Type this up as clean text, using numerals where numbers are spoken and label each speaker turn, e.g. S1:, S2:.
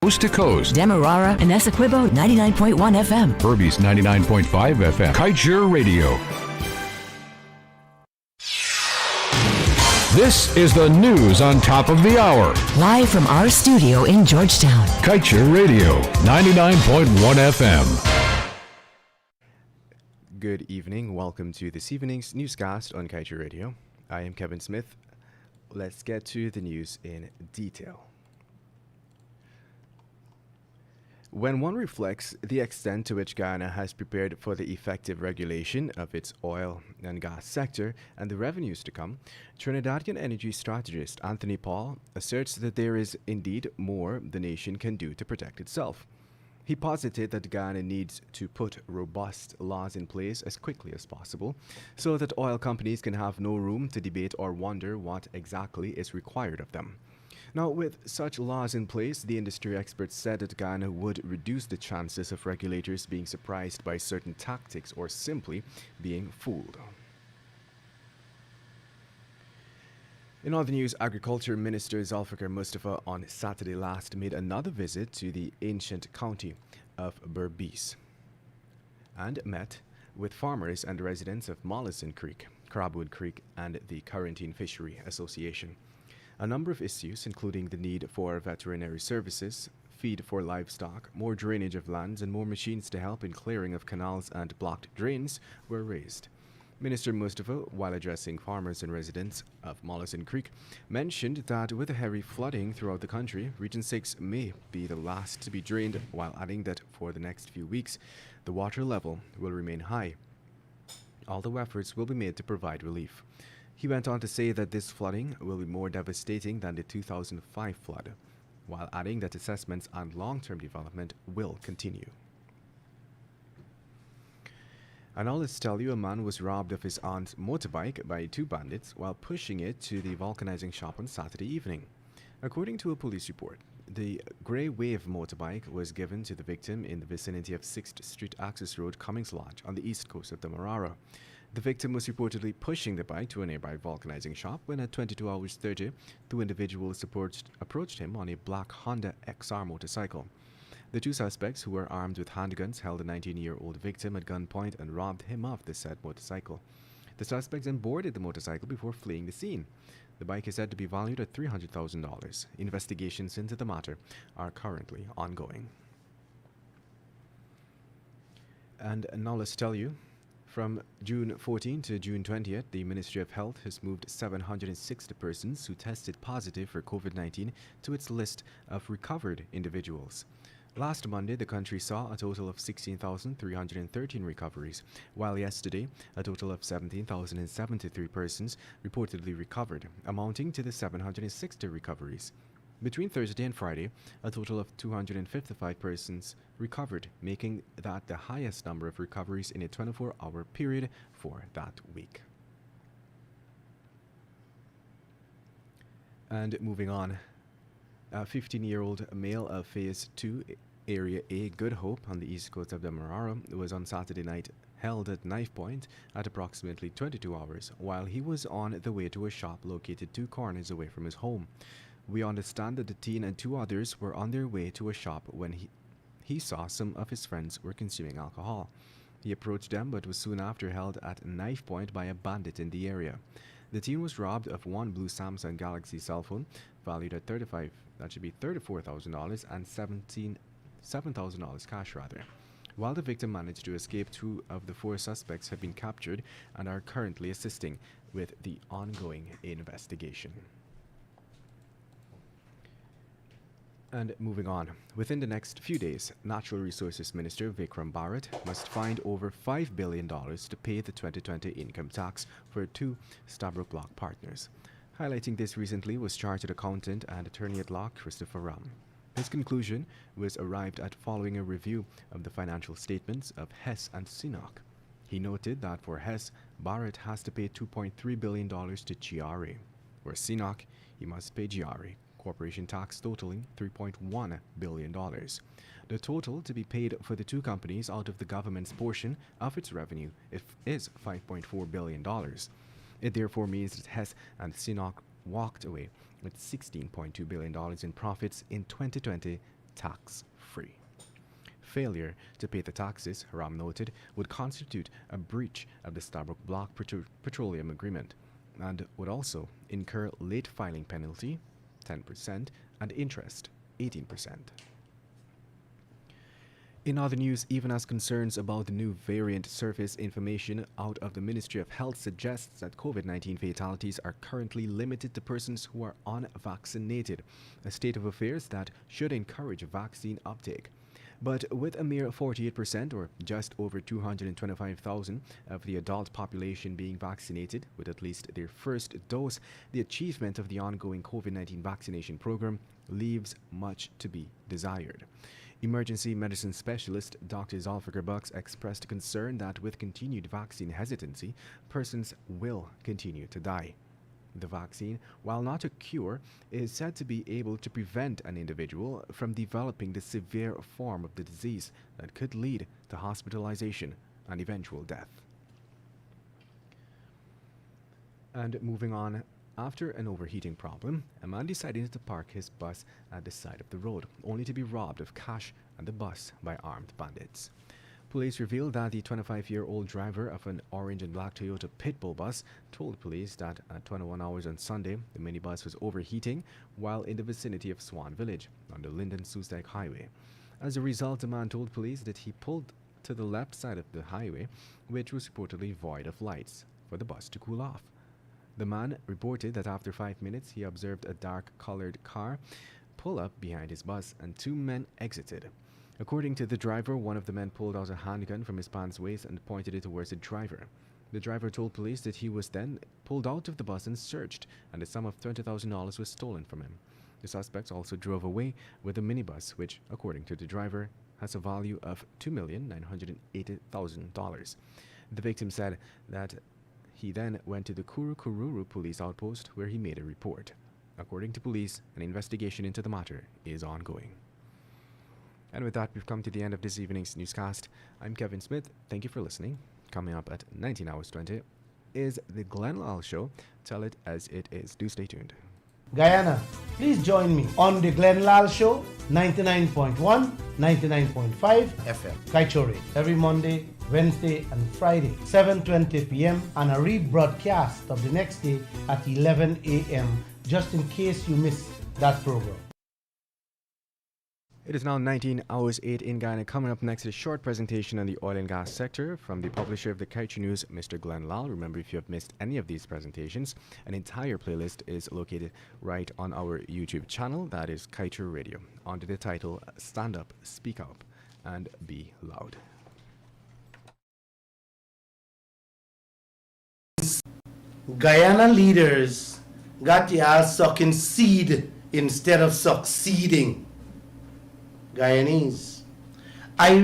S1: Coast to coast.
S2: Demerara and Essequibo 99.1 FM.
S1: Berbice 99.5 FM. Kaieteur Radio. This is the news on top of the hour.
S2: Live from our studio in Georgetown.
S1: Kaieteur Radio 99.1 FM.
S3: Good evening. Welcome to this evening's newscast on Kaieteur Radio. I am Kevin Smith. Let's get to the news in detail. When one reflects the extent to which Guyana has prepared for the effective regulation of its oil and gas sector and the revenues to come, Trinidadian energy strategist Anthony Paul asserts that there is indeed more the nation can do to protect itself. He posited that Guyana needs to put robust laws in place as quickly as possible so that oil companies can have no room to debate or wonder what exactly is required of them. Now, with such laws in place, the industry experts said that Guyana would reduce the chances of regulators being surprised by certain tactics or simply being fooled. In other news, Agriculture Minister Zulfikar Mustafa on Saturday last made another visit to the ancient county of Berbice and met with farmers and residents of Mollison Creek, Crabwood Creek, and the Quarantine Fishery Association. A number of issues, including the need for veterinary services, feed for livestock, more drainage of lands, and more machines to help in clearing of canals and blocked drains, were raised. Minister Mustafa, while addressing farmers and residents of Mollison Creek, mentioned that with the heavy flooding throughout the country, Region 6 may be the last to be drained, while adding that for the next few weeks, the water level will remain high, although efforts will be made to provide relief. He went on to say that this flooding will be more devastating than the 2005 flood, while adding that assessments on long-term development will continue. And now let's tell you, a man was robbed of his aunt's motorbike by two bandits while pushing it to the vulcanizing shop on Saturday evening. According to a police report, the Grey Wave motorbike was given to the victim in the vicinity of 6th Street Access Road, Cummings Lodge, on the east coast of Demerara. The victim was reportedly pushing the bike to a nearby vulcanizing shop when at 22 hours 30, two individuals approached him on a black Honda XR motorcycle. The two suspects, who were armed with handguns, held a 19-year-old victim at gunpoint and robbed him of the said motorcycle. The suspects then boarded the motorcycle before fleeing the scene. The bike is said to be valued at $300,000. Investigations into the matter are currently ongoing. And now let's tell you, from June 14 to June 20th, the Ministry of Health has moved 760 persons who tested positive for COVID-19 to its list of recovered individuals. Last Monday, the country saw a total of 16,313 recoveries, while yesterday, a total of 17,073 persons reportedly recovered, amounting to the 760 recoveries. Between Thursday and Friday, a total of 255 persons recovered, making that the highest number of recoveries in a 24-hour period for that week. And moving on, a 15-year-old male of Phase 2, Area A, Good Hope, on the east coast of Demerara, was on Saturday night held at knife point at approximately 22 hours while he was on the way to a shop located 2 corners away from his home. We understand that the teen and 2 others were on their way to a shop when he saw some of his friends were consuming alcohol. He approached them but was soon after held at knife point by a bandit in the area. The teen was robbed of one blue Samsung Galaxy cell phone valued at $34,000 and $7,000 cash rather. While the victim managed to escape, 2 of the 4 suspects have been captured and are currently assisting with the ongoing investigation. And moving on, within the next few days, Natural Resources Minister Vikram Bharat must find over $5 billion to pay the 2020 income tax for 2 Stabroek Block partners. Highlighting this recently was Chartered Accountant and Attorney at Law Christopher Ram. His conclusion was arrived at following a review of the financial statements of Hess and Sinach. He noted that for Hess, Bharat has to pay $2.3 billion to GRA. For Sinach, he must pay GRA corporation tax totaling $3.1 billion. The total to be paid for the 2 companies out of the government's portion of its revenue is $5.4 billion. It therefore means that Hess and Sinach walked away with $16.2 billion in profits in 2020 tax-free. Failure to pay the taxes, Haram noted, would constitute a breach of the Stabroek Block Petroleum Agreement and would also incur late filing penalty, 10%, and interest, 18%. In other news, even as concerns about the new variant surface, information out of the Ministry of Health suggests that COVID-19 fatalities are currently limited to persons who are unvaccinated, a state of affairs that should encourage vaccine uptake. But with a mere 48%, or just over 225,000 of the adult population being vaccinated with at least their first dose, the achievement of the ongoing COVID-19 vaccination program leaves much to be desired. Emergency medicine specialist Dr. Zulfikar Bucks expressed concern that with continued vaccine hesitancy, persons will continue to die. The vaccine, while not a cure, is said to be able to prevent an individual from developing the severe form of the disease that could lead to hospitalization and eventual death. And moving on, after an overheating problem, a man decided to park his bus at the side of the road, only to be robbed of cash and the bus by armed bandits. Police revealed that the 25-year-old driver of an orange and black Toyota Pitbull bus told police that at 21 hours on Sunday, the minibus was overheating while in the vicinity of Swan Village on the Linden-Soestdijk Highway. As a result, the man told police that he pulled to the left side of the highway, which was reportedly void of lights, for the bus to cool off. The man reported that after 5 minutes, he observed a dark-colored car pull up behind his bus and two men exited. According to the driver, one of the men pulled out a handgun from his pants waist and pointed it towards the driver. The driver told police that he was then pulled out of the bus and searched, and the sum of $20,000 was stolen from him. The suspects also drove away with the minibus, which, according to the driver, has a value of $2,980,000. The victim said that he then went to the Kururu police outpost where he made a report. According to police, an investigation into the matter is ongoing. And with that, we've come to the end of this evening's newscast. I'm Kevin Smith. Thank you for listening. Coming up at 19 hours 20 is the Glenn Lal Show. Tell it as it is. Do stay tuned.
S4: Guyana, please join me on the Glenn Lal Show, 99.1, 99.5 FM, Kaieteur Radio, every Monday, Wednesday and Friday, 7:20 p.m. and a rebroadcast of the next day at 11 a.m. just in case you missed that program.
S3: It is now 19 hours 8 in Guyana. Coming up next is a short presentation on the oil and gas sector from the publisher of the Kaieteur News, Mr. Glenn Lal. Remember, if you have missed any of these presentations, an entire playlist is located right on our YouTube channel. That is Kaieteur Radio, under the title Stand Up, Speak Up, and Be Loud.
S4: Guyana leaders got y'all sucking seed instead of succeeding. Guyanese,